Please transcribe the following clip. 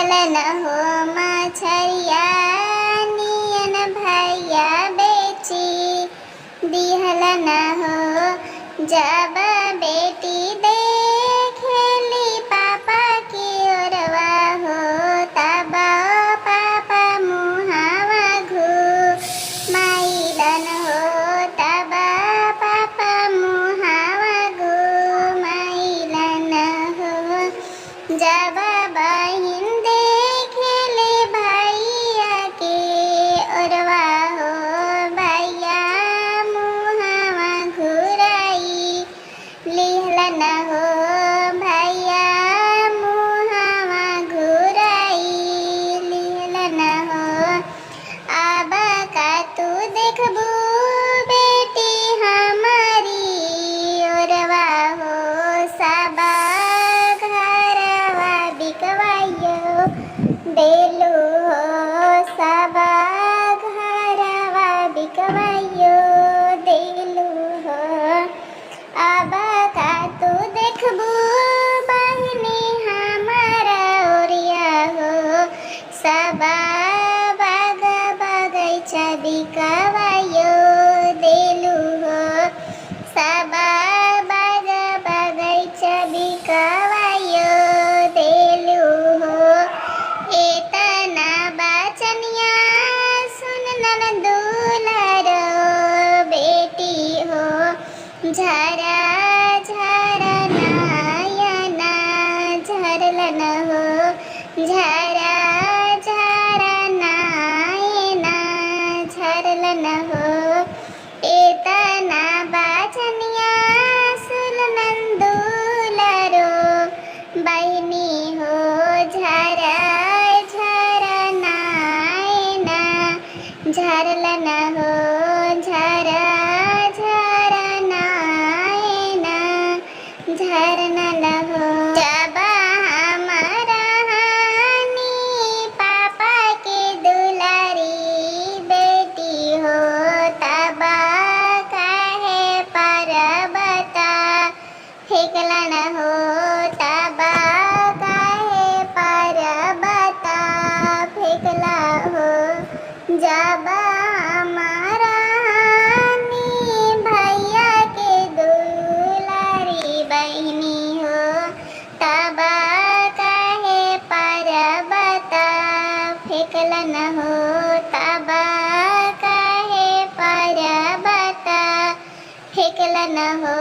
दिहल न हो मछरिया नियन भैया बेची दिहल न हो। जब बेटी देखेली पापा की ओरवा हो तब पापा मुहावा घुमाइलन हो तब पापा मुहावा घुमाइलन हो। जब बहिन देखेले भैया के ओरवा हो भैया मुहावा घुराई लिहलन हो भैया मुहावा घुराई लिहलन हो। अब का तू देखबू बेटी हमारी ओरवा हो सब घरवा बिकवाइयो देलू हो सब घरवा बिकवाइयो देलू हो। अब का तू देखबू बहिनी हमारा ओरिया हो सब बाग बगैचा बिकवाइयो देलू हो सब बाग बगैचा बिकवाइयो देलू हो। एतना बचनिया सुन ननदुलारो बेटी हो झरा झरा नयना झरलन हो झरा झरा नयना झरलन हो। एतना बचनिया सुन नंदुलारो बहिनी हो झरा झरा नयना झरलन हो झरा झरा नयना झरलन हो। जब हमारा हानि पापा के दुलारी बेटी हो तब काहे पर्वता फेंकलन हो तब काहे पर्वता फेंकला हो। जब हमारा हानि भैया के दुलारी बहिनी हो तब काहे पर्वता फेंकलन हो तब काहे पर्वता फेंकलन हो।